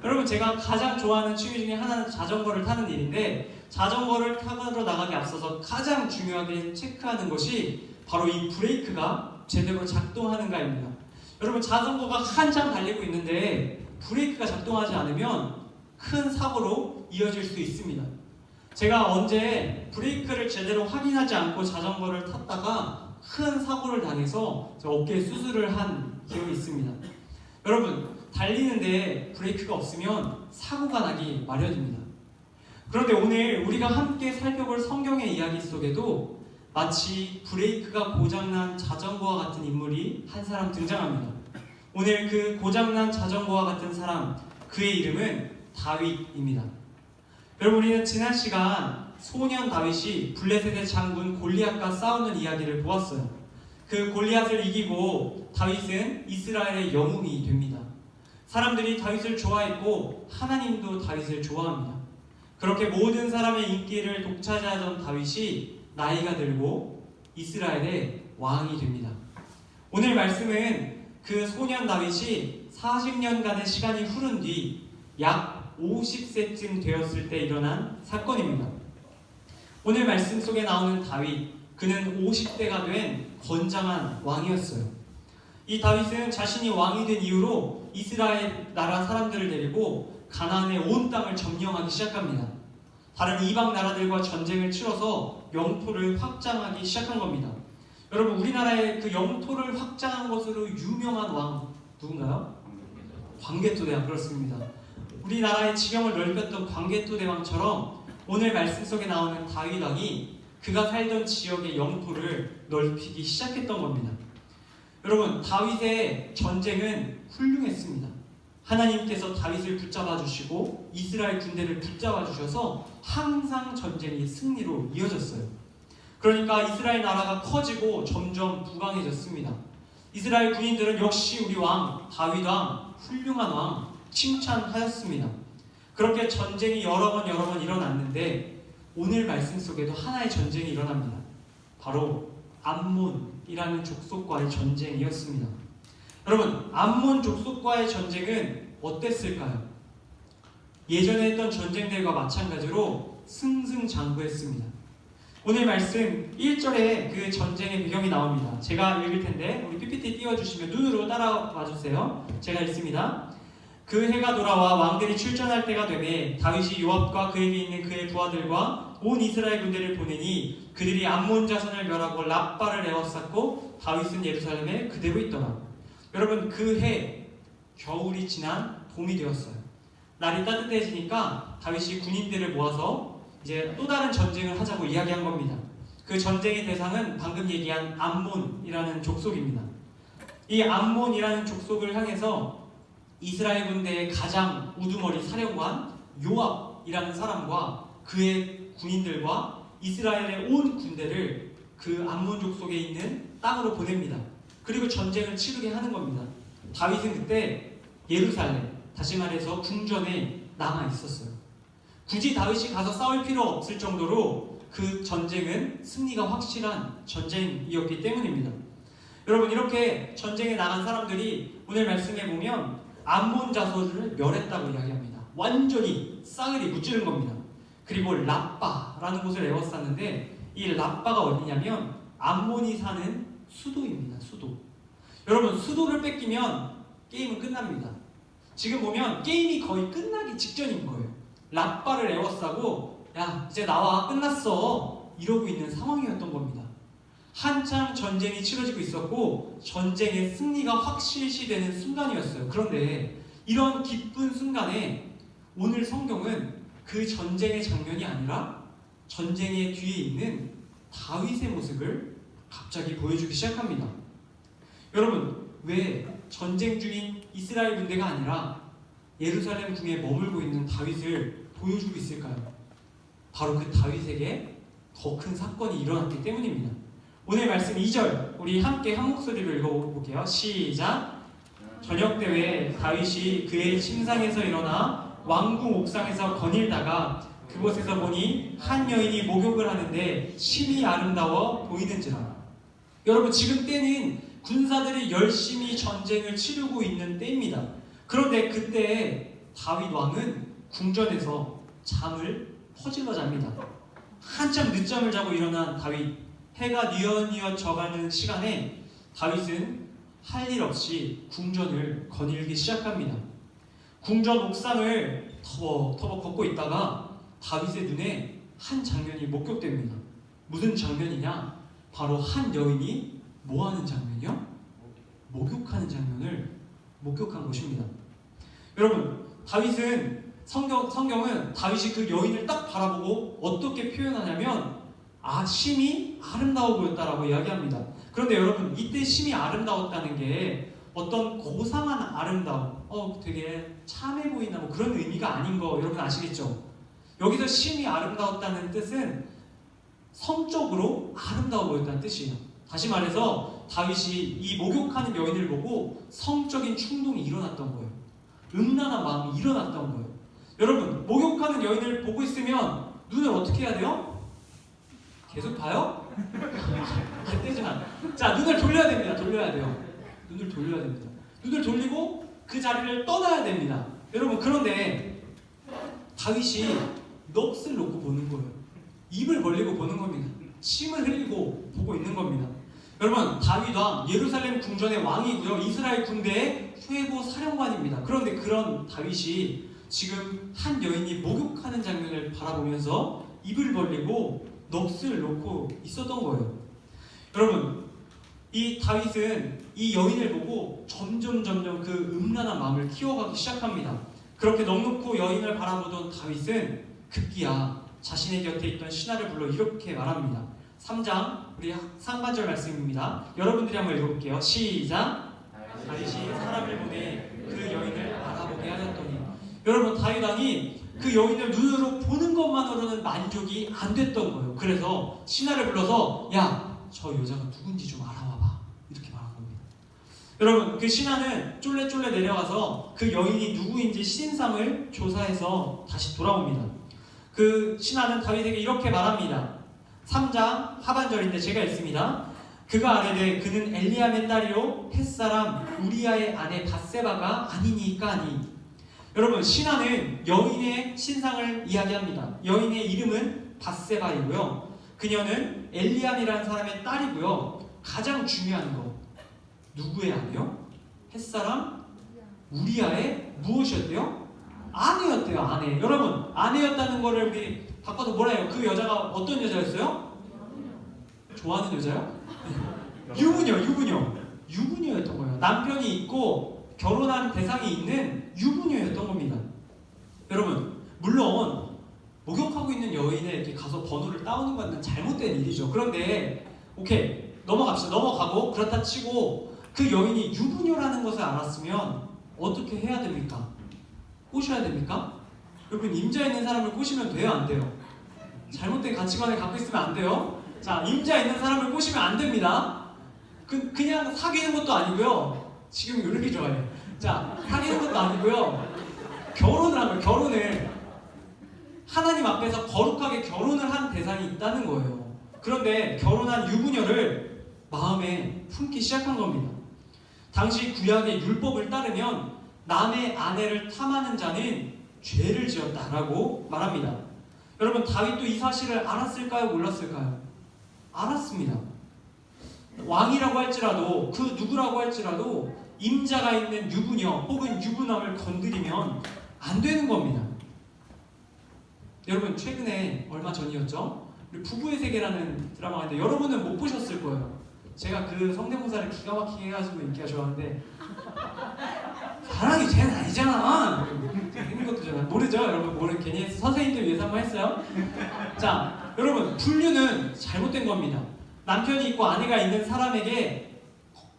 여러분, 제가 가장 좋아하는 취미 중에 하나는 자전거를 타는 일인데, 자전거를 타러 나가기 앞서서 가장 중요하게 체크하는 것이 바로 이 브레이크가 제대로 작동하는가입니다. 여러분, 자전거가 한참 달리고 있는데 브레이크가 작동하지 않으면 큰 사고로 이어질 수 있습니다. 제가 언제 브레이크를 제대로 확인하지 않고 자전거를 탔다가 큰 사고를 당해서 어깨에 수술을 한 기억이 있습니다. 여러분, 달리는데 브레이크가 없으면 사고가 나기 마련입니다. 그런데 오늘 우리가 함께 살펴볼 성경의 이야기 속에도 마치 브레이크가 고장난 자전거와 같은 인물이 한 사람 등장합니다. 오늘 그 고장난 자전거와 같은 사람, 그의 이름은 다윗입니다. 여러분, 우리는 지난 시간 소년 다윗이 블레셋의 장군 골리앗과 싸우는 이야기를 보았어요. 그 골리앗을 이기고 다윗은 이스라엘의 영웅이 됩니다. 사람들이 다윗을 좋아했고 하나님도 다윗을 좋아합니다. 그렇게 모든 사람의 인기를 독차지하던 다윗이 나이가 들고 이스라엘의 왕이 됩니다. 오늘 말씀은 그 소년 다윗이 40년간의 시간이 흐른 뒤 약 50세쯤 되었을 때 일어난 사건입니다. 오늘 말씀 속에 나오는 다윗, 그는 50대가 된 건장한 왕이었어요. 이 다윗은 자신이 왕이 된 이후로 이스라엘 나라 사람들을 데리고 가나안의 온 땅을 점령하기 시작합니다. 다른 이방 나라들과 전쟁을 치러서 영토를 확장하기 시작한 겁니다. 여러분, 우리나라의 그 영토를 확장한 것으로 유명한 왕 누군가요? 광개토대왕. 그렇습니다. 우리나라의 지경을 넓혔던 광개토대왕처럼 오늘 말씀 속에 나오는 다윗 왕이 그가 살던 지역의 영토를 넓히기 시작했던 겁니다. 여러분, 다윗의 전쟁은 훌륭했습니다. 하나님께서 다윗을 붙잡아 주시고 이스라엘 군대를 붙잡아 주셔서 항상 전쟁이 승리로 이어졌어요. 그러니까 이스라엘 나라가 커지고 점점 부강해졌습니다. 이스라엘 군인들은 역시 우리 왕, 다윗 왕, 훌륭한 왕 칭찬하였습니다. 그렇게 전쟁이 여러 번 일어났는데 오늘 말씀 속에도 하나의 전쟁이 일어납니다. 바로 암몬이라는 족속과의 전쟁이었습니다. 여러분, 암몬 족속과의 전쟁은 어땠을까요? 예전에 했던 전쟁들과 마찬가지로 승승장구했습니다. 오늘 말씀 1절에 그 전쟁의 배경이 나옵니다. 제가 읽을 텐데 우리 PPT 띄워주시면 눈으로 따라와 주세요. 제가 읽습니다. 그 해가 돌아와 왕들이 출전할 때가 되매 다윗이 요압과 그에게 있는 그의 부하들과 온 이스라엘 군대를 보내니 그들이 암몬 자손을 멸하고 랍바를 에워쌌고 다윗은 예루살렘에 그대로 있더라. 여러분, 그 해 겨울이 지난 봄이 되었어요. 날이 따뜻해지니까 다윗이 군인들을 모아서 이제 또 다른 전쟁을 하자고 이야기한 겁니다. 그 전쟁의 대상은 방금 얘기한 암몬이라는 족속입니다. 이 암몬이라는 족속을 향해서 이스라엘 군대의 가장 우두머리 사령관 요압이라는 사람과 그의 군인들과 이스라엘의 온 군대를 그 암몬 족속에 있는 땅으로 보냅니다. 그리고 전쟁을 치르게 하는 겁니다. 다윗은 그때 예루살렘, 다시 말해서 궁전에 남아 있었어요. 굳이 다윗이 가서 싸울 필요 없을 정도로 그 전쟁은 승리가 확실한 전쟁이었기 때문입니다. 여러분, 이렇게 전쟁에 나간 사람들이 오늘 말씀에 보면 암몬 자손을 멸했다고 이야기합니다. 완전히 싸그리 무찌른 겁니다. 그리고 랍바라는 곳을 에워쌌는데 이 랍바가 어디냐면 암몬이 사는 수도입니다. 수도. 여러분, 수도를 뺏기면 게임은 끝납니다. 지금 보면 게임이 거의 끝나기 직전인 거예요. 랍바를 에워싸고 야, 이제 나와, 끝났어, 이러고 있는 상황이었던 겁니다. 한창 전쟁이 치러지고 있었고 전쟁의 승리가 확실시되는 순간이었어요. 그런데 이런 기쁜 순간에 오늘 성경은 그 전쟁의 장면이 아니라 전쟁의 뒤에 있는 다윗의 모습을 갑자기 보여주기 시작합니다. 여러분, 왜 전쟁 중인 이스라엘 군대가 아니라 예루살렘 궁에 머물고 있는 다윗을 보여주고 있을까요? 바로 그 다윗에게 더 큰 사건이 일어났기 때문입니다. 오늘 말씀 2절 우리 함께 한 목소리로 읽어볼게요. 시작. 저녁 때에 다윗이 그의 침상에서 일어나 왕궁 옥상에서 거닐다가 그곳에서 보니 한 여인이 목욕을 하는데 심히 아름다워 보이는지라. 여러분, 지금 때는 군사들이 열심히 전쟁을 치르고 있는 때입니다. 그런데 그때 다윗 왕은 궁전에서 잠을 퍼질러 잡니다. 한참 늦잠을 자고 일어난 다윗, 해가 뉘엿뉘엿 져가는 시간에 다윗은 할 일 없이 궁전을 거닐기 시작합니다. 궁전 옥상을 터벅터벅 걷고 있다가 다윗의 눈에 한 장면이 목격됩니다. 무슨 장면이냐? 바로 한 여인이 뭐 하는 장면이요? 목욕하는 장면을 목격한 것입니다. 여러분, 다윗은 성경은 다윗이 그 여인을 딱 바라보고 어떻게 표현하냐면 심이 아름다워 보였다라고 이야기합니다. 그런데 여러분, 이때 심이 아름다웠다는 게 어떤 고상한 아름다움, 되게 참해 보인다 뭐 그런 의미가 아닌 거 여러분 아시겠죠? 여기서 심이 아름다웠다는 뜻은 성적으로 아름다워 보였다는 뜻이에요. 다시 말해서 다윗이 이 목욕하는 여인을 보고 성적인 충동이 일어났던 거예요. 음란한 마음이 일어났던 거예요. 여러분, 목욕하는 여인을 보고 있으면 눈을 어떻게 해야 돼요? 계속 봐요? 안 되지만. 자, 눈을 돌려야 됩니다. 돌려야 돼요. 눈을 돌려야 됩니다. 눈을 돌리고 그 자리를 떠나야 됩니다. 여러분, 그런데 다윗이 넋을 놓고 보는 거예요. 입을 벌리고 보는 겁니다. 침을 흘리고 보고 있는 겁니다. 여러분, 다윗 왕, 예루살렘 궁전의 왕이고요. 이스라엘 군대의 최고 사령관입니다. 그런데 그런 다윗이 지금 한 여인이 목욕하는 장면을 바라보면서 입을 벌리고 넋을 놓고 있었던 거예요. 여러분, 이 다윗은 이 여인을 보고 점점 그 음란한 마음을 키워가기 시작합니다. 그렇게 넋놓고 여인을 바라보던 다윗은 급기야 자신의 곁에 있던 신하를 불러 이렇게 말합니다. 3장 우리 상반절 말씀입니다. 여러분들이 한번 읽어볼게요. 시작. 다윗이 사람을 보내 그 여인을 알아보게 하였더니. 여러분, 다윗 왕이 그 여인을 눈으로 보는 것만으로는 만족이 안 됐던 거예요. 그래서 신하를 불러서 야, 저 여자가 누군지 좀 알아와봐, 이렇게 말한 겁니다. 여러분, 그 신하는 쫄래쫄래 내려가서 그 여인이 누구인지 신상을 조사해서 다시 돌아옵니다. 그 신하는 다윗에게 이렇게 말합니다. 3장 하반절인데 제가 읽습니다. 그가 아뢰되 그는 엘리야의 딸이요 햇사람 우리아의 아내 밧세바가 아니니까 하니. 여러분, 신하는 여인의 신상을 이야기합니다. 여인의 이름은 밧세바이고요. 그녀는 엘리암이라는 사람의 딸이고요. 가장 중요한 거, 누구의 아내요? 햇사람 우리아의 무엇이었대요? 아내였대요. 아내. 여러분, 아내였다는 거를 우리 바꿔서 뭐라 해요? 그 여자가 어떤 여자였어요? 좋아하는 여자요? 유부녀였던 거예요. 남편이 있고 결혼한 대상이 있는 유부녀였던 겁니다. 여러분, 물론 목욕하고 있는 여인에게 가서 번호를 따오는 건 잘못된 일이죠. 그런데 오케이, 넘어가고 그렇다 치고 그 여인이 유부녀라는 것을 알았으면 어떻게 해야 됩니까? 꼬셔야 됩니까? 여러분, 임자 있는 사람을 꼬시면 돼요, 안 돼요? 잘못된 가치관을 갖고 있으면 안 돼요. 자, 임자 있는 사람을 꼬시면 안 됩니다. 그냥 사귀는 것도 아니고요. 지금 이렇게 좋아해. 자, 사귀는 것도 아니고요. 결혼을 하나님 앞에서 거룩하게 결혼을 한 대상이 있다는 거예요. 그런데 결혼한 유부녀를 마음에 품기 시작한 겁니다. 당시 구약의 율법을 따르면 남의 아내를 탐하는 자는 죄를 지었다라고 말합니다. 여러분, 다윗도 이 사실을 알았을까요? 몰랐을까요? 알았습니다. 왕이라고 할지라도 그 누구라고 할지라도 임자가 있는 유부녀 혹은 유부남을 건드리면 안 되는 겁니다. 여러분, 최근에 얼마 전이었죠? 부부의 세계라는 드라마가 있는데 여러분은 못 보셨을 거예요. 제가 그 성대모사를 기가 막히게 해가지고 인기가 좋았는데 사랑이 죄는 아니잖아. 재밌는 것도 잖아. 모르죠? 여러분, 괜히 선생님들 위해서 한번 했어요? 자, 여러분, 분류는 잘못된 겁니다. 남편이 있고 아내가 있는 사람에게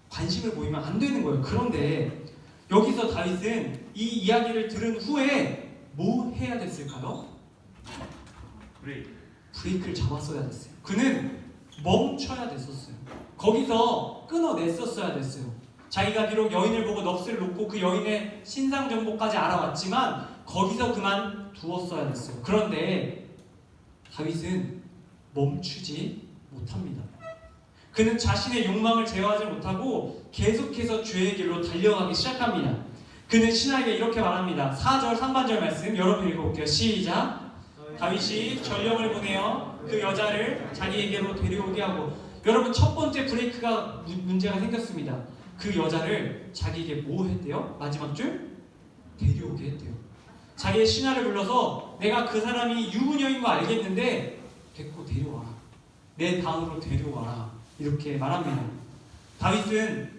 관심을 보이면 안 되는 거예요. 그런데 여기서 다윗은 이 이야기를 들은 후에 뭐 해야 됐을까요? 브레이크를 잡았어야 됐어요. 그는 멈춰야 됐었어요. 거기서 끊어냈었어야 됐어요. 자기가 비록 여인을 보고 넋을 놓고 그 여인의 신상 정보까지 알아왔지만 거기서 그만 두었어야 됐어요. 그런데 다윗은 멈추지 못합니다. 그는 자신의 욕망을 제어하지 못하고 계속해서 죄의 길로 달려가기 시작합니다. 그는 신하에게 이렇게 말합니다. 4절 상반절 말씀 여러분 읽어볼게요. 시작. 다윗이 전령을 보내어 그 여자를 자기에게로 데려오게 하고, 여러분 첫 번째 브레이크가 문제가 생겼습니다. 그 여자를 자기에게 뭐 했대요? 마지막 줄? 데려오게 했대요. 자기의 신하를 불러서 내가 그 사람이 유부녀인 거 알겠는데 데리고 데려와라. 내 방으로 데려와라. 이렇게 말합니다. 다윗은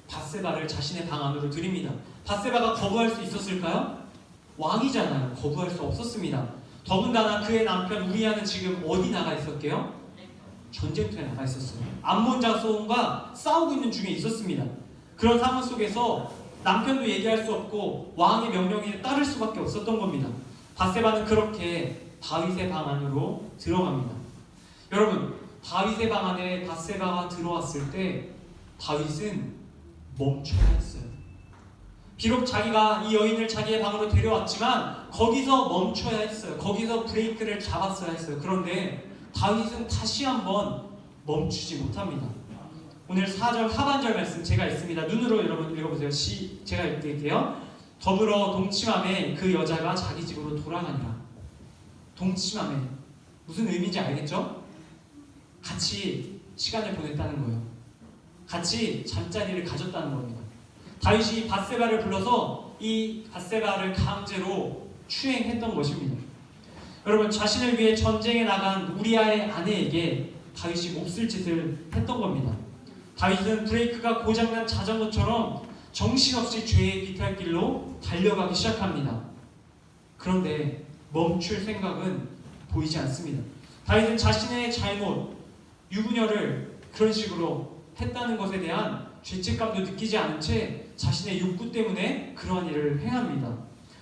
밧세바를 자신의 방 안으로 들입니다. 밧세바가 거부할 수 있었을까요? 왕이잖아요. 거부할 수 없었습니다. 더군다나 그의 남편 우리아는 지금 어디 나가 있었게요? 전쟁터에 나가 있었어요. 암몬 자손과 싸우고 있는 중에 있었습니다. 그런 상황 속에서 남편도 얘기할 수 없고 왕의 명령에 따를 수밖에 없었던 겁니다. 밧세바는 그렇게 다윗의 방 안으로 들어갑니다. 여러분, 다윗의 방 안에 밧세바가 들어왔을 때 다윗은 멈춰야 했어요. 비록 자기가 이 여인을 자기의 방으로 데려왔지만 거기서 멈춰야 했어요. 거기서 브레이크를 잡았어야 했어요. 그런데 다윗은 다시 한번 멈추지 못합니다. 오늘 4절 하반절 말씀 제가 읽습니다. 눈으로 여러분 읽어보세요. 제가 읽을게요. 더불어 동침함에 그 여자가 자기 집으로 돌아가니라. 동침함에 무슨 의미인지 알겠죠? 같이 시간을 보냈다는 거예요. 같이 잠자리를 가졌다는 겁니다. 다윗이 밧세바를 불러서 이 밧세바를 강제로 추행했던 것입니다. 여러분, 자신을 위해 전쟁에 나간 우리아의 아내에게 다윗이 몹쓸 짓을 했던 겁니다. 다윗은 브레이크가 고장난 자전거처럼 정신없이 죄의 비탈길로 달려가기 시작합니다. 그런데 멈출 생각은 보이지 않습니다. 다윗은 자신의 잘못, 유부녀를 그런 식으로 했다는 것에 대한 죄책감도 느끼지 않은 채 자신의 욕구 때문에 그러한 일을 행합니다.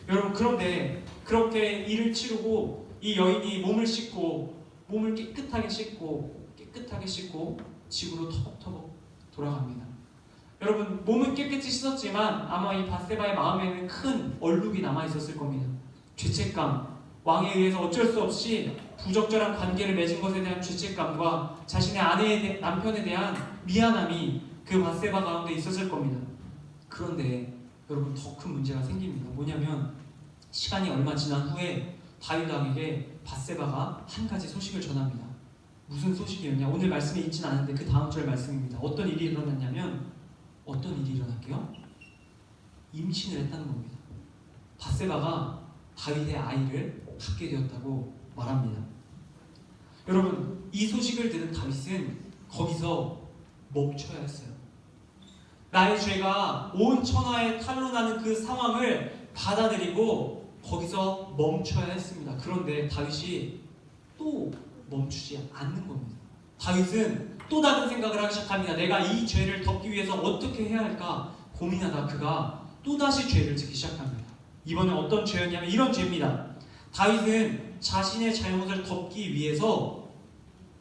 여러분, 그런데 그렇게 일을 치르고 이 여인이 몸을 깨끗하게 씻고 집으로 터벅터벅 돌아갑니다. 여러분, 몸은 깨끗이 씻었지만 아마 이 밧세바의 마음에는 큰 얼룩이 남아있었을 겁니다. 죄책감, 왕에 의해서 어쩔 수 없이 부적절한 관계를 맺은 것에 대한 죄책감과 자신의 남편에 대한 미안함이 그 밧세바 가운데 있었을 겁니다. 그런데 여러분, 더 큰 문제가 생깁니다. 뭐냐면 시간이 얼마 지난 후에 다윗 왕에게 밧세바가 한 가지 소식을 전합니다. 무슨 소식이었냐? 오늘 말씀에 있진 않은데 그 다음 절 말씀입니다. 어떤 일이 일어났냐면 어떤 일이 일어날게요? 임신을 했다는 겁니다. 밧세바가 다윗의 아이를 갖게 되었다고 말합니다. 여러분, 이 소식을 들은 다윗은 거기서 멈춰야 했어요. 나의 죄가 온 천하에 탄로나는 그 상황을 받아들이고 거기서 멈춰야 했습니다. 그런데 다윗이 또 멈추지 않는 겁니다. 다윗은 또 다른 생각을 하기 시작합니다. 내가 이 죄를 덮기 위해서 어떻게 해야 할까 고민하다 그가 또다시 죄를 짓기 시작합니다. 이번엔 어떤 죄였냐면 이런 죄입니다. 다윗은 자신의 잘못을 덮기 위해서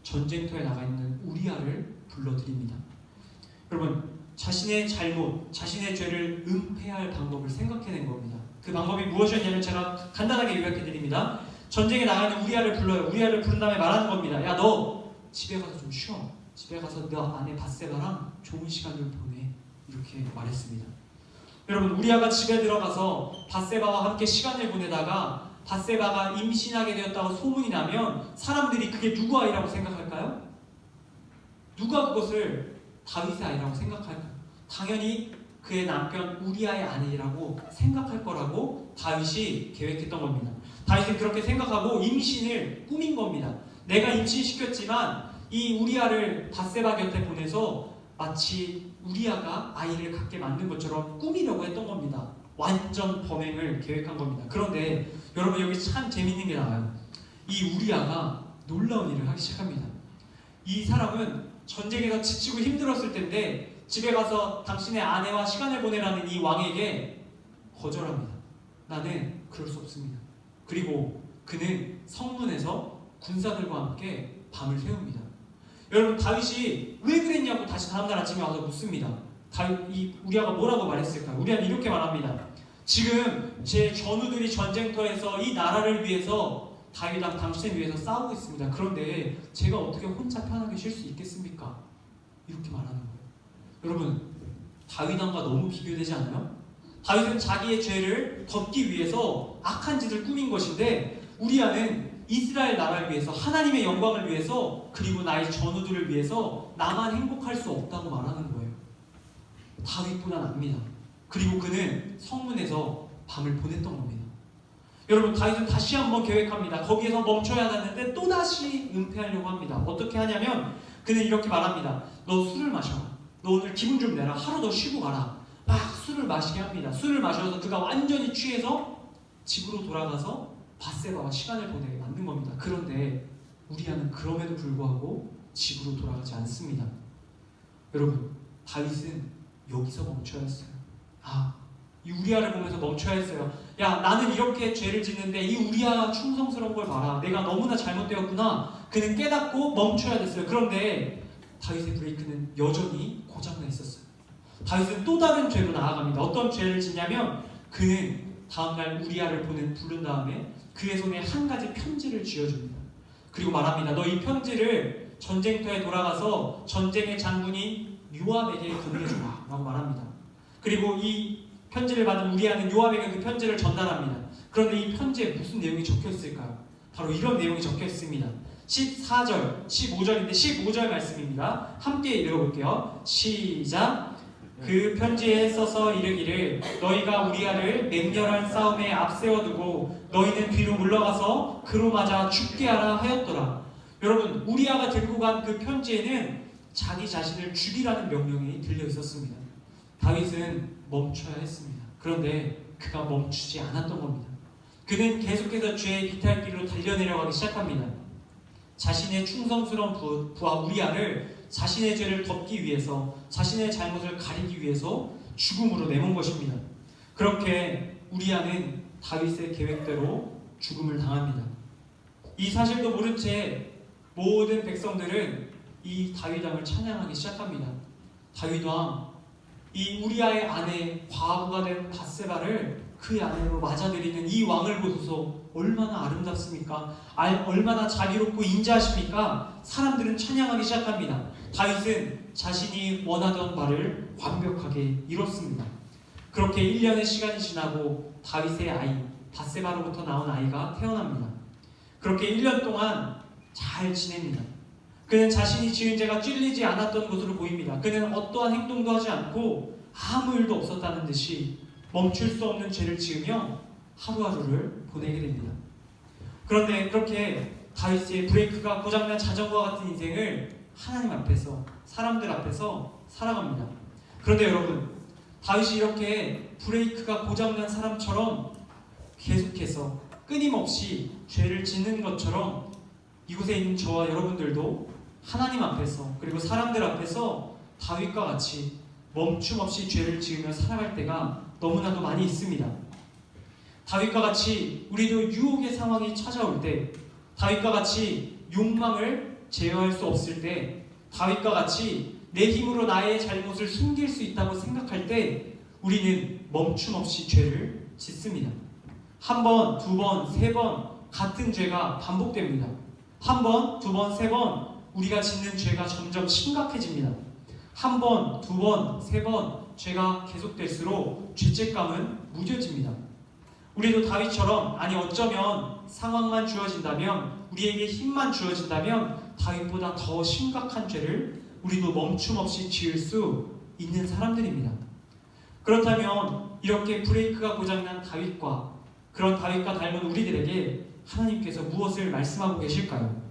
전쟁터에 나가 있는 우리아를 불러들입니다. 여러분, 자신의 잘못, 자신의 죄를 은폐할 방법을 생각해낸 겁니다. 그 방법이 무엇이었냐면 제가 간단하게 요약해드립니다. 전쟁에 나가 있는 우리아를 불러요. 우리아를 부른 다음에 말하는 겁니다. 야, 너 집에 가서 좀 쉬어. 집에 가서 너 아내 밧세바랑 좋은 시간을 보내. 이렇게 말했습니다. 여러분, 우리아가 집에 들어가서 밧세바와 함께 시간을 보내다가 밧세바가 임신하게 되었다고 소문이 나면 사람들이 그게 누구 아이라고 생각할까요? 누가 그것을 다윗의 아이라고 생각할까요? 당연히 그의 남편 우리아의 아내라고 생각할 거라고 다윗이 계획했던 겁니다. 다윗은 그렇게 생각하고 임신을 꾸민 겁니다. 내가 임신시켰지만 이 우리아를 밧세바 곁에 보내서 마치 우리아가 아이를 갖게 만든 것처럼 꾸미려고 했던 겁니다. 완전 범행을 계획한 겁니다. 그런데 여러분, 여기 참 재밌는 게 나와요. 이 우리아가 놀라운 일을 하기 시작합니다. 이 사람은 전쟁에서 지치고 힘들었을 텐데 집에 가서 당신의 아내와 시간을 보내라는 이 왕에게 거절합니다. 나는 그럴 수 없습니다. 그리고 그는 성문에서 군사들과 함께 밤을 새웁니다. 여러분, 다윗이 왜 그랬냐고 다시 다음날 아침에 와서 묻습니다. 우리아가 뭐라고 말했을까요? 우리아는 이렇게 말합니다. 지금 제 전우들이 전쟁터에서 이 나라를 위해서 다윗왕 당신을 위해서 싸우고 있습니다. 그런데 제가 어떻게 혼자 편하게 쉴 수 있겠습니까? 이렇게 말하는 거예요. 여러분, 다윗왕과 너무 비교되지 않아요? 다윗은 자기의 죄를 덮기 위해서 악한 짓을 꾸민 것인데 우리아는 이스라엘 나라를 위해서, 하나님의 영광을 위해서, 그리고 나의 전우들을 위해서 나만 행복할 수 없다고 말하는 거예요. 다윗보다 납니다. 그리고 그는 성문에서 밤을 보냈던 겁니다. 여러분, 다윗은 다시 한번 계획합니다. 거기에서 멈춰야 하는데 또다시 은폐하려고 합니다. 어떻게 하냐면 그는 이렇게 말합니다. 너 술을 마셔라. 너 오늘 기분 좀 내라. 하루 더 쉬고 가라. 막 술을 마시게 합니다. 술을 마셔서 그가 완전히 취해서 집으로 돌아가서 밧세바와 시간을 보내게 만든 겁니다. 그런데 우리아는 그럼에도 불구하고 집으로 돌아가지 않습니다. 여러분, 다윗은 여기서 멈춰야 했어요. 이 우리아를 보면서 멈춰야 했어요. 야, 나는 이렇게 죄를 짓는데 이 우리아가 충성스러운 걸 봐라. 내가 너무나 잘못되었구나. 그는 깨닫고 멈춰야 됐어요. 그런데 다윗의 브레이크는 여전히 고장나 있었어요. 다윗은 또 다른 죄로 나아갑니다. 어떤 죄를 짓냐면 그는 다음날 우리아를 부른 다음에 그의 손에 한 가지 편지를 쥐어줍니다. 그리고 말합니다. 너 이 편지를 전쟁터에 돌아가서 전쟁의 장군인 요압에게 건네주라 라고 말합니다. 그리고 이 편지를 받은 우리아는 요압에게 그 편지를 전달합니다. 그런데 이 편지에 무슨 내용이 적혀 있을까요? 바로 이런 내용이 적혀 있습니다. 14절, 15절인데 15절 말씀입니다. 함께 읽어볼게요. 시작. 그 편지에 써서 이르기를 너희가 우리아를 맹렬한 싸움에 앞세워두고 너희는 뒤로 물러가서 그로 맞아 죽게 하라 하였더라. 여러분, 우리아가 들고 간 그 편지에는 자기 자신을 죽이라는 명령이 들려 있었습니다. 다윗은 멈춰야 했습니다. 그런데 그가 멈추지 않았던 겁니다. 그는 계속해서 죄의 비탈길로 달려내려가기 시작합니다. 자신의 충성스러운 부하 우리아를 자신의 죄를 덮기 위해서, 자신의 잘못을 가리기 위해서 죽음으로 내몬 것입니다. 그렇게 우리아는 다윗의 계획대로 죽음을 당합니다. 이 사실도 모른 채 모든 백성들은 이 다윗왕을 찬양하기 시작합니다. 다윗왕, 이 우리아의 아내, 과부가 된 밧세바를 그의 아내로 맞아들이는 이 왕을 보소서 얼마나 아름답습니까? 얼마나 자비롭고 인자하십니까? 사람들은 찬양하기 시작합니다. 다윗은 자신이 원하던 바를 완벽하게 이뤘습니다. 그렇게 1년의 시간이 지나고 다윗의 아이 밧세바로부터 나온 아이가 태어납니다. 그렇게 1년 동안 잘 지냅니다. 그는 자신이 지은 죄가 찔리지 않았던 것으로 보입니다. 그는 어떠한 행동도 하지 않고 아무 일도 없었다는 듯이 멈출 수 없는 죄를 지으며 하루하루를 보내게 됩니다. 그런데 그렇게 다윗의 브레이크가 고장난 자전거와 같은 인생을 하나님 앞에서, 사람들 앞에서 살아갑니다. 그런데 여러분, 다윗이 이렇게 브레이크가 고장난 사람처럼 계속해서 끊임없이 죄를 짓는 것처럼 이곳에 있는 저와 여러분들도 하나님 앞에서, 그리고 사람들 앞에서 다윗과 같이 멈춤 없이 죄를 지으며 살아갈 때가 너무나도 많이 있습니다. 다윗과 같이 우리도 유혹의 상황이 찾아올 때, 다윗과 같이 욕망을 제어할 수 없을 때, 다윗과 같이 내 힘으로 나의 잘못을 숨길 수 있다고 생각할 때 우리는 멈춤 없이 죄를 짓습니다. 한 번, 두 번, 세 번 같은 죄가 반복됩니다. 한 번, 두 번, 세 번 우리가 짓는 죄가 점점 심각해집니다. 한 번, 두 번, 세 번 죄가 계속될수록 죄책감은 무뎌집니다. 우리도 다윗처럼, 아니 어쩌면 상황만 주어진다면, 우리에게 힘만 주어진다면 다윗보다 더 심각한 죄를 우리도 멈춤 없이 지을 수 있는 사람들입니다. 그렇다면 이렇게 브레이크가 고장난 다윗과, 그런 다윗과 닮은 우리들에게 하나님께서 무엇을 말씀하고 계실까요?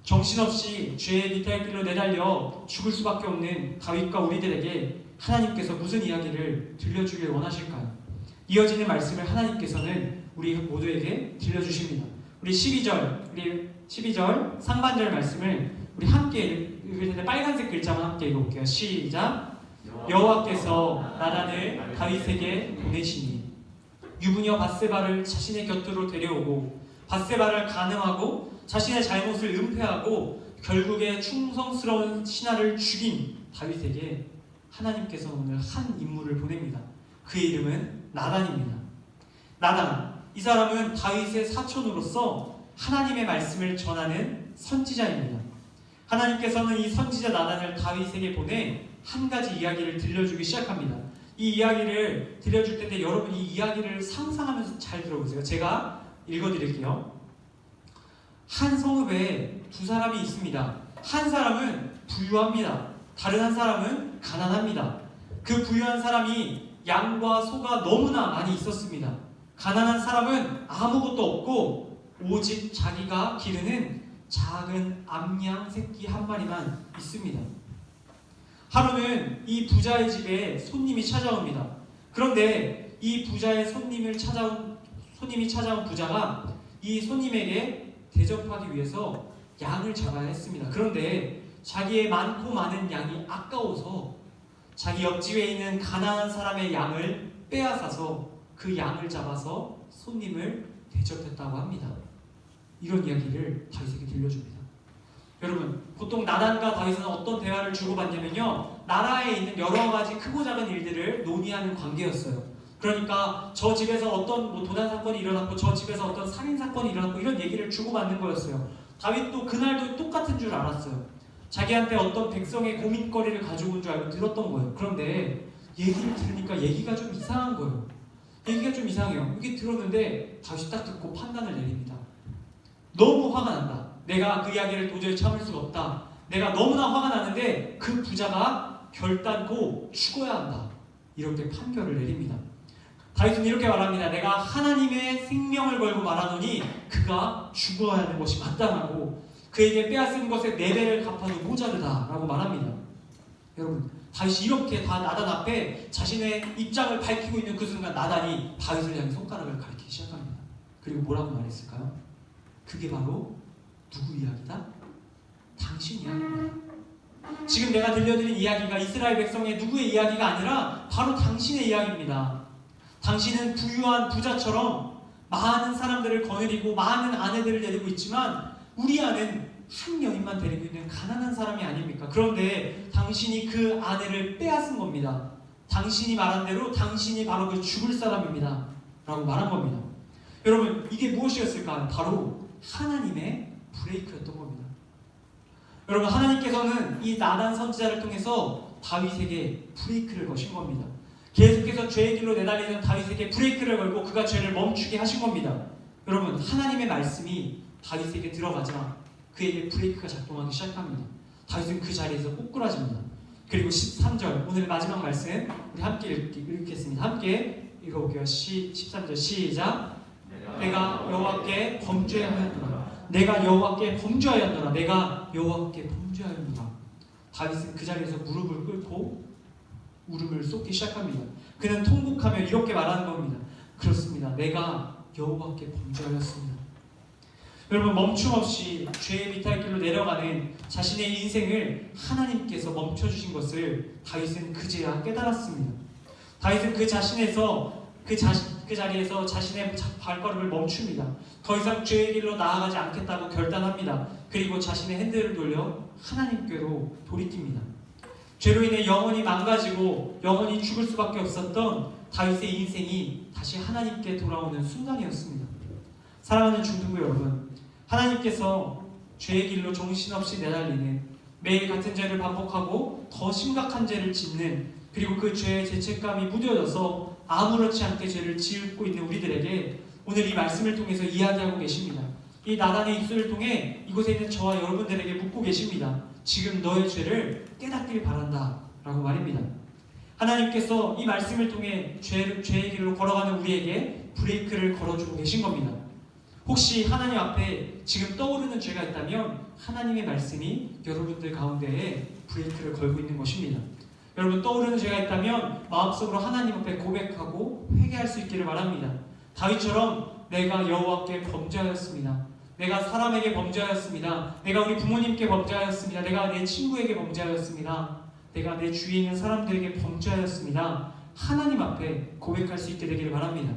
정신없이 죄의 비탈길로 내달려 죽을 수밖에 없는 다윗과 우리들에게 하나님께서 무슨 이야기를 들려주길 원하실까요? 이어지는 말씀을 하나님께서는 우리 모두에게 들려주십니다. 우리 12절 상반절 말씀을 우리 함께 읽을 텐데 빨간색 글자만 함께 읽어볼게요. 시작. 여호와께서 나단을 다윗에게 보내시니 유부녀 밧세바를 자신의 곁으로 데려오고 밧세바를 간음하고 자신의 잘못을 은폐하고 결국에 충성스러운 신하를 죽인 다윗에게 하나님께서 오늘 한 인물을 보냅니다. 그의 이름은 나단입니다. 나단, 이 사람은 다윗의 사촌으로서 하나님의 말씀을 전하는 선지자입니다. 하나님께서는 이 선지자 나단을 다윗에게 보내 한 가지 이야기를 들려주기 시작합니다. 이 이야기를 들려줄 텐데 여러분 이 이야기를 상상하면서 잘 들어보세요. 제가 읽어드릴게요. 한 성읍에 두 사람이 있습니다. 한 사람은 부유합니다. 다른 한 사람은 가난합니다. 그 부유한 사람이 양과 소가 너무나 많이 있었습니다. 가난한 사람은 아무것도 없고 오직 자기가 기르는 작은 암양 새끼 한 마리만 있습니다. 하루는 이 부자의 집에 손님이 찾아옵니다. 그런데 이 부자의 손님이 찾아온 부자가 이 손님에게 대접하기 위해서 양을 잡아야 했습니다. 그런데 자기의 많고 많은 양이 아까워서 자기 옆집에 있는 가난한 사람의 양을 빼앗아서 그 양을 잡아서 손님을 대접했다고 합니다. 이런 이야기를 다윗에게 들려줍니다. 여러분, 보통 나단과 다윗은 어떤 대화를 주고받냐면요, 나라에 있는 여러 가지 크고 작은 일들을 논의하는 관계였어요. 그러니까 저 집에서 어떤 도난 사건이 일어났고 저 집에서 어떤 살인 사건이 일어났고 이런 얘기를 주고받는 거였어요. 다윗도 그날도 똑같은 줄 알았어요. 자기한테 어떤 백성의 고민거리를 가지고 온 줄 알고 들었던 거예요. 그런데 얘기를 들으니까 얘기가 좀 이상한 거예요. 얘기가 좀 이상해요. 이게 들었는데 다윗이 딱 듣고 판단을 내립니다. 너무 화가 난다. 내가 그 이야기를 도저히 참을 수가 없다. 내가 너무나 화가 나는데 그 부자가 결단코 죽어야 한다. 이렇게 판결을 내립니다. 다윗은 이렇게 말합니다. 내가 하나님의 생명을 걸고 말하노니 그가 죽어야 하는 것이 마땅하고 그에게 빼앗은 것의 4배를 갚아도 모자르다 라고 말합니다. 여러분, 다윗이 이렇게 다 나단 앞에 자신의 입장을 밝히고 있는 그 순간 나단이 다윗을 향해 손가락을 가리키기 시작합니다. 그리고 뭐라고 말했을까요? 그게 바로 누구 이야기다? 당신 이야기입니다. 지금 내가 들려드린 이야기가 이스라엘 백성의 누구의 이야기가 아니라 바로 당신의 이야기입니다. 당신은 부유한 부자처럼 많은 사람들을 거느리고 많은 아내들을 데리고 있지만 우리 아는 한 여인만 데리고 있는 가난한 사람이 아닙니까? 그런데 당신이 그 아내를 빼앗은 겁니다. 당신이 말한 대로 당신이 바로 그 죽을 사람입니다. 라고 말한 겁니다. 여러분, 이게 무엇이었을까? 바로 하나님의 브레이크였던 겁니다. 여러분, 하나님께서는 이 나단 선지자를 통해서 다윗에게 브레이크를 거신 겁니다. 계속해서 죄의 길로 내달리는 다윗에게 브레이크를 걸고 그가 죄를 멈추게 하신 겁니다. 여러분, 하나님의 말씀이 다윗에게 들어가자 그에게 브레이크가 작동하기 시작합니다. 다윗은 그 자리에서 꼬꾸라집니다. 그리고 13절, 오늘 마지막 말씀 우리 함께 읽겠습니다. 함께 읽어볼게요. 13절 시작. 내가 여호와께 범죄하였노라. 내가 여호와께 범죄하였노라. 내가 여호와께 범죄하였노라. 다윗은 그 자리에서 무릎을 꿇고 울음을 쏟기 시작합니다. 그는 통곡하며 이렇게 말하는 겁니다. 그렇습니다. 내가 여호와께 범죄하였습니다. 여러분, 멈춤 없이 죄의 비탈길로 내려가는 자신의 인생을 하나님께서 멈춰주신 것을 다윗은 그제야 깨달았습니다. 다윗은 그 자리에서 자신의 발걸음을 멈춥니다. 더 이상 죄의 길로 나아가지 않겠다고 결단합니다. 그리고 자신의 핸들을 돌려 하나님께로 돌이킵니다. 죄로 인해 영혼이 망가지고 영혼이 죽을 수밖에 없었던 다윗의 인생이 다시 하나님께 돌아오는 순간이었습니다. 사랑하는 중등부 여러분, 하나님께서 죄의 길로 정신없이 내달리는, 매일 같은 죄를 반복하고 더 심각한 죄를 짓는, 그리고 그 죄의 죄책감이 무뎌져서 아무렇지 않게 죄를 지고 있는 우리들에게 오늘 이 말씀을 통해서 이야기하고 계십니다. 이 나단의 입술을 통해 이곳에 있는 저와 여러분들에게 묻고 계십니다. 지금 너의 죄를 깨닫길 바란다 라고 말입니다. 하나님께서 이 말씀을 통해 죄의 길로 걸어가는 우리에게 브레이크를 걸어주고 계신 겁니다. 혹시 하나님 앞에 지금 떠오르는 죄가 있다면 하나님의 말씀이 여러분들 가운데에 브레이크를 걸고 있는 것입니다. 여러분, 떠오르는 죄가 있다면 마음속으로 하나님 앞에 고백하고 회개할 수 있기를 바랍니다. 다윗처럼 내가 여호와께 범죄하였습니다. 내가 사람에게 범죄하였습니다. 내가 우리 부모님께 범죄하였습니다. 내가 내 친구에게 범죄하였습니다. 내가 내 주위에 있는 사람들에게 범죄하였습니다. 하나님 앞에 고백할 수 있게 되기를 바랍니다.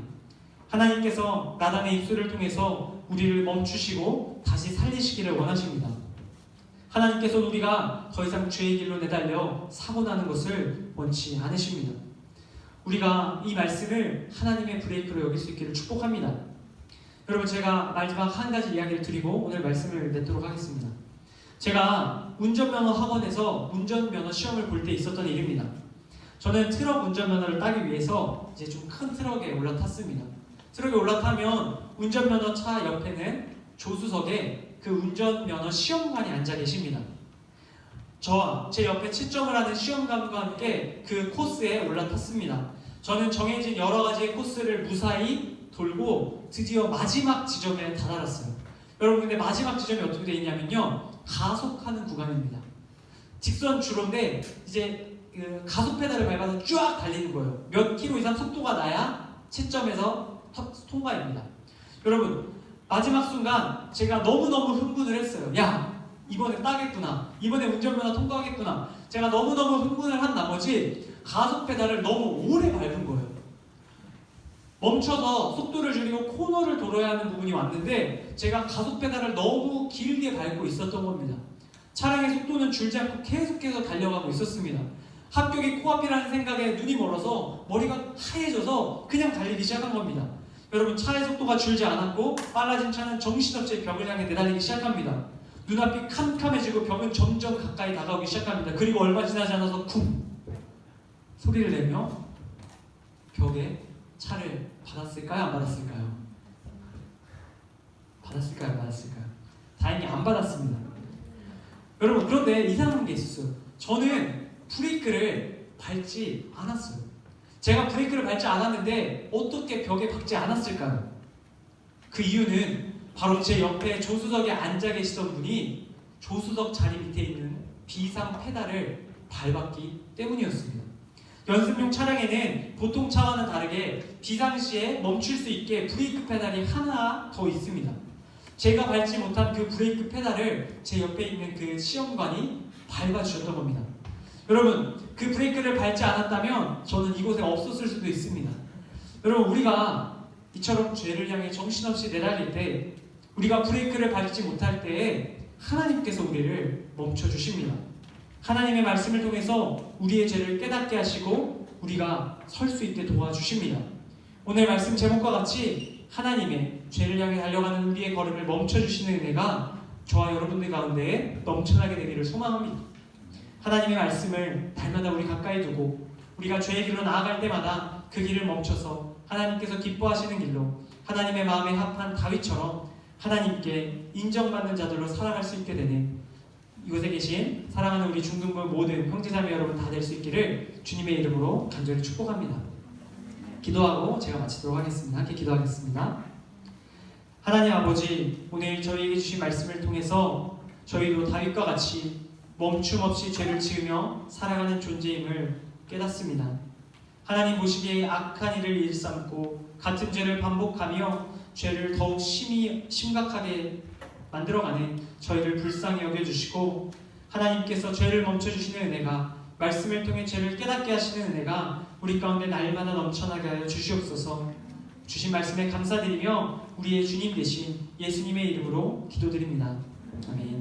하나님께서 나단의 입술을 통해서 우리를 멈추시고 다시 살리시기를 원하십니다. 하나님께서는 우리가 더 이상 죄의 길로 내달려 사고 나는 것을 원치 않으십니다. 우리가 이 말씀을 하나님의 브레이크로 여길 수 있기를 축복합니다. 여러분, 제가 마지막 한 가지 이야기를 드리고 오늘 말씀을 맺도록 하겠습니다. 제가 운전면허 학원에서 운전면허 시험을 볼 때 있었던 일입니다. 저는 트럭 운전면허를 따기 위해서 이제 좀 큰 트럭에 올라탔습니다. 트럭에 올라타면 운전면허 차 옆에는 조수석에 그 운전면허 시험관이 앉아 계십니다. 저와 제 옆에 채점을 하는 시험관과 함께 그 코스에 올라탔습니다. 저는 정해진 여러 가지의 코스를 무사히 돌고 드디어 마지막 지점에 다다랐어요. 여러분, 근데 마지막 지점이 어떻게 되어 있냐면요, 가속하는 구간입니다. 직선 주로인데 이제 그 가속 페달을 밟아서 쫙 달리는 거예요. 몇 킬로 이상 속도가 나야 채점에서 통과입니다. 여러분, 마지막 순간 제가 너무너무 흥분을 했어요. 야, 이번에 따겠구나, 이번에 운전면허 통과하겠구나. 제가 너무너무 흥분을 한 나머지 가속 페달을 너무 오래 밟은 거예요. 멈춰서 속도를 줄이고 코너를 돌아야 하는 부분이 왔는데 제가 가속 페달을 너무 길게 밟고 있었던 겁니다. 차량의 속도는 줄지 않고 계속해서 달려가고 있었습니다. 합격이 코앞이라는 생각에 눈이 멀어서 머리가 하얘져서 그냥 달리기 시작한 겁니다. 여러분, 차의 속도가 줄지 않았고 빨라진 차는 정신없이 벽을 향해 내달리기 시작합니다. 눈앞이 캄캄해지고 벽은 점점 가까이 다가오기 시작합니다. 그리고 얼마 지나지 않아서 쿵 소리를 내며 벽에 차를 받았을까요? 안 받았을까요? 받았을까요? 안 받았을까요? 다행히 안 받았습니다. 여러분, 그런데 이상한 게 있었어요. 저는 브레이크를 밟지 않았어요. 제가 브레이크를 밟지 않았는데 어떻게 벽에 박지 않았을까요? 그 이유는 바로 제 옆에 조수석에 앉아 계시던 분이 조수석 자리 밑에 있는 비상 페달을 밟았기 때문이었습니다. 연습용 차량에는 보통 차와는 다르게 비상시에 멈출 수 있게 브레이크 페달이 하나 더 있습니다. 제가 밟지 못한 그 브레이크 페달을 제 옆에 있는 그 시험관이 밟아주셨던 겁니다. 여러분, 그 브레이크를 밟지 않았다면 저는 이곳에 없었을 수도 있습니다. 여러분, 우리가 이처럼 죄를 향해 정신없이 내달릴 때, 우리가 브레이크를 밟지 못할 때에 하나님께서 우리를 멈춰주십니다. 하나님의 말씀을 통해서 우리의 죄를 깨닫게 하시고 우리가 설 수 있게 도와주십니다. 오늘 말씀 제목과 같이 하나님의 죄를 향해 달려가는 우리의 걸음을 멈춰주시는 은혜가 저와 여러분들 가운데 넘쳐나게 되기를 소망합니다. 하나님의 말씀을 날마다 우리 가까이 두고 우리가 죄의 길로 나아갈 때마다 그 길을 멈춰서 하나님께서 기뻐하시는 길로 하나님의 마음에 합한 다윗처럼 하나님께 인정받는 자들로 살아갈 수 있게 되는 이곳에 계신 사랑하는 우리 중등부 모든 형제자매 여러분 다 될 수 있기를 주님의 이름으로 간절히 축복합니다. 기도하고 제가 마치도록 하겠습니다. 함께 기도하겠습니다. 하나님 아버지, 오늘 저희에게 주신 말씀을 통해서 저희도 다윗과 같이 멈춤 없이 죄를 지으며 살아가는 존재임을 깨닫습니다. 하나님 보시기에 악한 일을 일삼고 같은 죄를 반복하며 죄를 더욱 심각하게 만들어가는 저희를 불쌍히 여겨주시고 하나님께서 죄를 멈춰주시는 은혜가 말씀을 통해 죄를 깨닫게 하시는 은혜가 우리 가운데 날마다 넘쳐나게 하여 주시옵소서. 주신 말씀에 감사드리며 우리의 주님 되신 예수님의 이름으로 기도드립니다. 아멘.